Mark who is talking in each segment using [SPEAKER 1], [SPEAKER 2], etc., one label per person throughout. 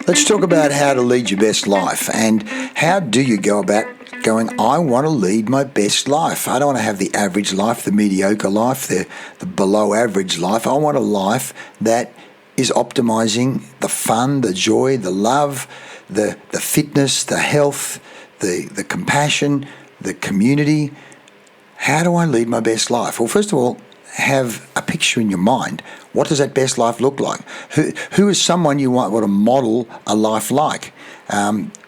[SPEAKER 1] Let's talk about how to lead your best life, and how do you go about going, I want to lead my best life. I don't want to have the average life, the mediocre life, the below average life. I want a life that is optimizing the fun, the joy, the love, the fitness, the health, the compassion, the community. How do I lead my best life? Well, first of all, have a picture in your mind. What does that best life look like? Who is someone you want to model a life like?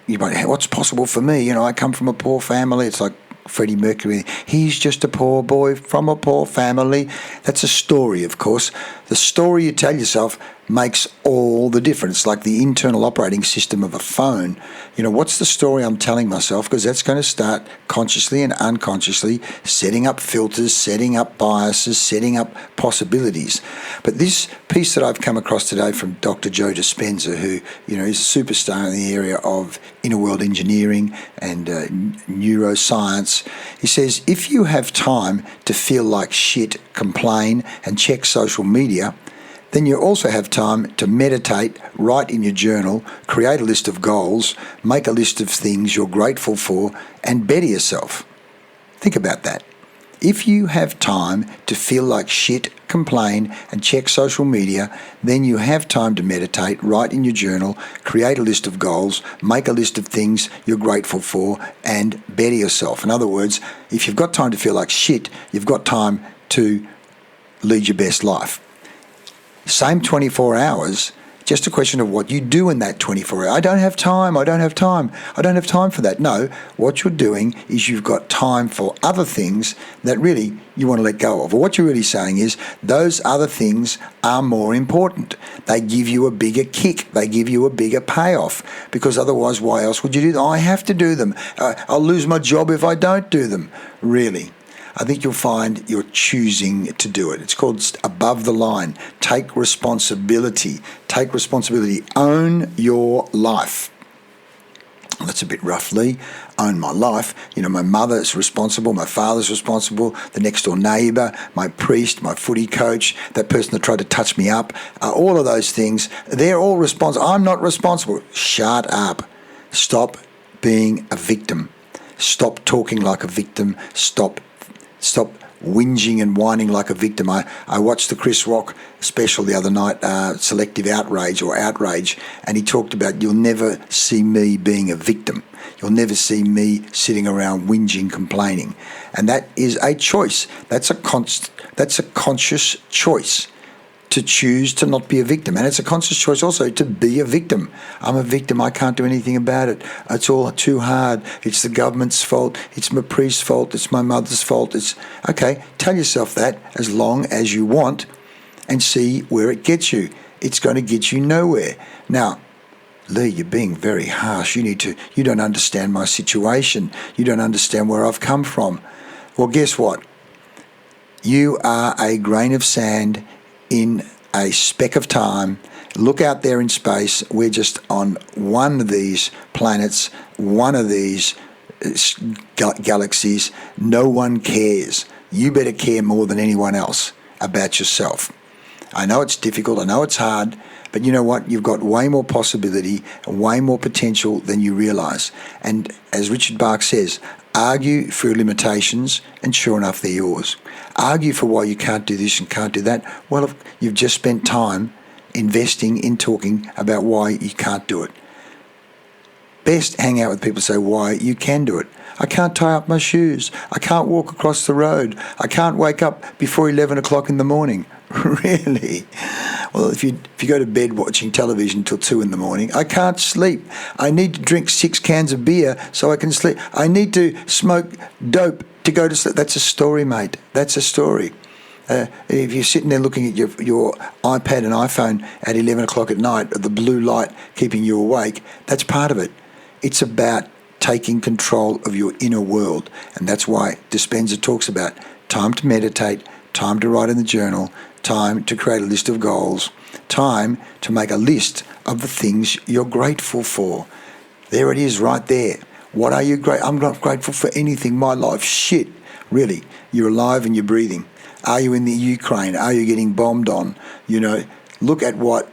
[SPEAKER 1] You might, what's possible for me? I come from a poor family. It's like Freddie Mercury. He's just a poor boy from a poor family. That's a story, of course. The story you tell yourself makes all the difference, like the internal operating system of a phone. What's the story I'm telling myself? Because that's going to start consciously and unconsciously setting up filters, setting up biases, setting up possibilities. But this piece that I've come across today from Dr. Joe Dispenza, who is a superstar in the area of inner world engineering and neuroscience, he says, if you have time to feel like shit, complain, and check social media, then you also have time to meditate, write in your journal, create a list of goals, make a list of things you're grateful for, and better yourself. Think about that. If you have time to feel like shit, complain, and check social media, then you have time to meditate, write in your journal, create a list of goals, make a list of things you're grateful for, and better yourself. In other words, if you've got time to feel like shit, you've got time to lead your best life. Same 24 hours, just a question of what you do in that 24 hours. I don't have time for that. No, what you're doing is you've got time for other things that really you want to let go of. Or what you're really saying is those other things are more important. They give you a bigger kick. They give you a bigger payoff. Because otherwise, why else would you do them? I have to do them. I'll lose my job if I don't do them. Really. I think you'll find you're choosing to do it. It's called above the line. Take responsibility. Take responsibility. Own your life. That's a bit roughly. Own my life. My mother is responsible. My father's responsible. The next door neighbour, my priest, my footy coach, that person that tried to touch me up. All of those things, they're all responsible. I'm not responsible. Shut up. Stop being a victim. Stop talking like a victim. Stop whinging and whining like a victim. I watched the Chris Rock special the other night, Selective Outrage, and he talked about, you'll never see me being a victim. You'll never see me sitting around whinging, complaining. And that is a choice. That's a conscious choice to choose to not be a victim. And it's a conscious choice also to be a victim. I'm a victim. I can't do anything about it. It's all too hard. It's the government's fault. It's my priest's fault. It's my mother's fault. It's okay. Tell yourself that as long as you want and see where it gets you. It's going to get you nowhere. Now, Lee, you're being very harsh. You don't understand my situation. You don't understand where I've come from. Well, guess what? You are a grain of sand in a speck of time. Look out there in space. We're just on one of these planets, one of these galaxies. No one cares. You better care more than anyone else about yourself. I know it's difficult. I know it's hard. But you know what? You've got way more possibility and way more potential than you realise. And as Richard Bach says, argue for your limitations, and sure enough, they're yours. Argue for why you can't do this and can't do that. Well, you've just spent time investing in talking about why you can't do it. Best hang out with people who say why you can do it. I can't tie up my shoes. I can't walk across the road. I can't wake up before 11 o'clock in the morning. Really? Well, if you go to bed watching television till 2 in the morning, I can't sleep. I need to drink 6 cans of beer so I can sleep. I need to smoke dope to go to sleep. That's a story, mate. That's a story. If you're sitting there looking at your iPad and iPhone at 11 o'clock at night, the blue light keeping you awake, that's part of it. It's about taking control of your inner world. And that's why Dispenza talks about time to meditate, time to write in the journal, time to create a list of goals, time to make a list of the things you're grateful for. There it is right there. What are you grateful? I'm not grateful for anything. My life, shit. Really, you're alive and you're breathing. Are you in the Ukraine? Are you getting bombed on? Look at what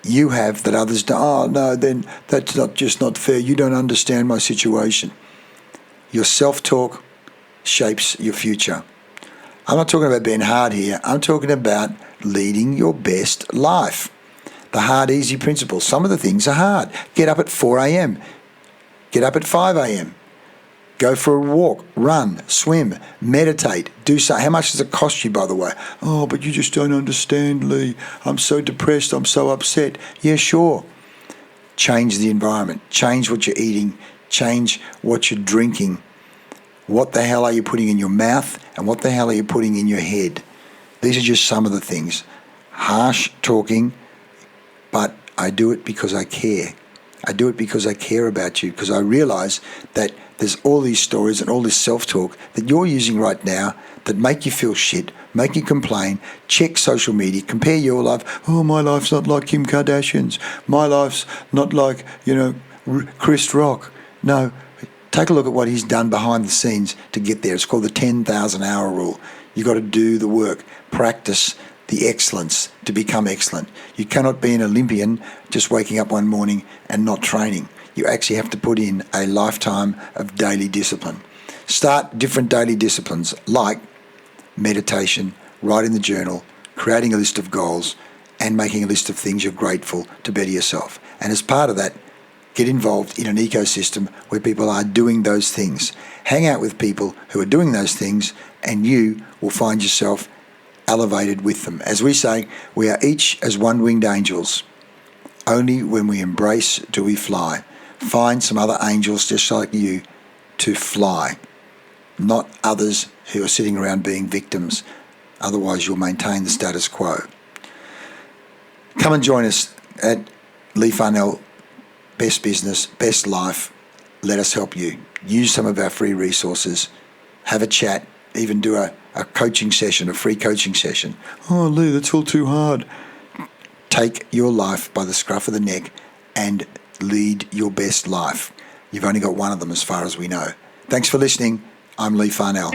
[SPEAKER 1] you have that others don't. Oh, no, then that's not fair. You don't understand my situation. Your self-talk shapes your future. I'm not talking about being hard here. I'm talking about leading your best life. The hard, easy principle. Some of the things are hard. Get up at 4 a.m. Get up at 5 a.m. Go for a walk, run, swim, meditate, do so. How much does it cost you, by the way? Oh, but you just don't understand, Lee. I'm so depressed. I'm so upset. Yeah, sure. Change the environment. Change what you're eating. Change what you're drinking. What the hell are you putting in your mouth, and what the hell are you putting in your head? These are just some of the things. Harsh talking, but I do it because I care. I do it because I care about you, because I realize that there's all these stories and all this self-talk that you're using right now that make you feel shit, make you complain, check social media, compare your life. Oh, my life's not like Kim Kardashian's. My life's not like, Chris Rock. No, take a look at what he's done behind the scenes to get there. It's called the 10,000 hour rule. You've got to do the work, practice the excellence to become excellent. You cannot be an Olympian just waking up one morning and not training. You actually have to put in a lifetime of daily discipline. Start different daily disciplines like meditation, writing the journal, creating a list of goals, and making a list of things you're grateful to better yourself. And as part of that, get involved in an ecosystem where people are doing those things. Hang out with people who are doing those things, and you will find yourself elevated with them. As we say, we are each as one-winged angels. Only when we embrace do we fly. Find some other angels just like you to fly, not others who are sitting around being victims. Otherwise, you'll maintain the status quo. Come and join us at Lee Farnell, Best Business, Best Life. Let us help you. Use some of our free resources. Have a chat. Even do a coaching session, a free coaching session. Oh, Lee, that's all too hard. Take your life by the scruff of the neck and lead your best life. You've only got one of them as far as we know. Thanks for listening. I'm Lee Farnell.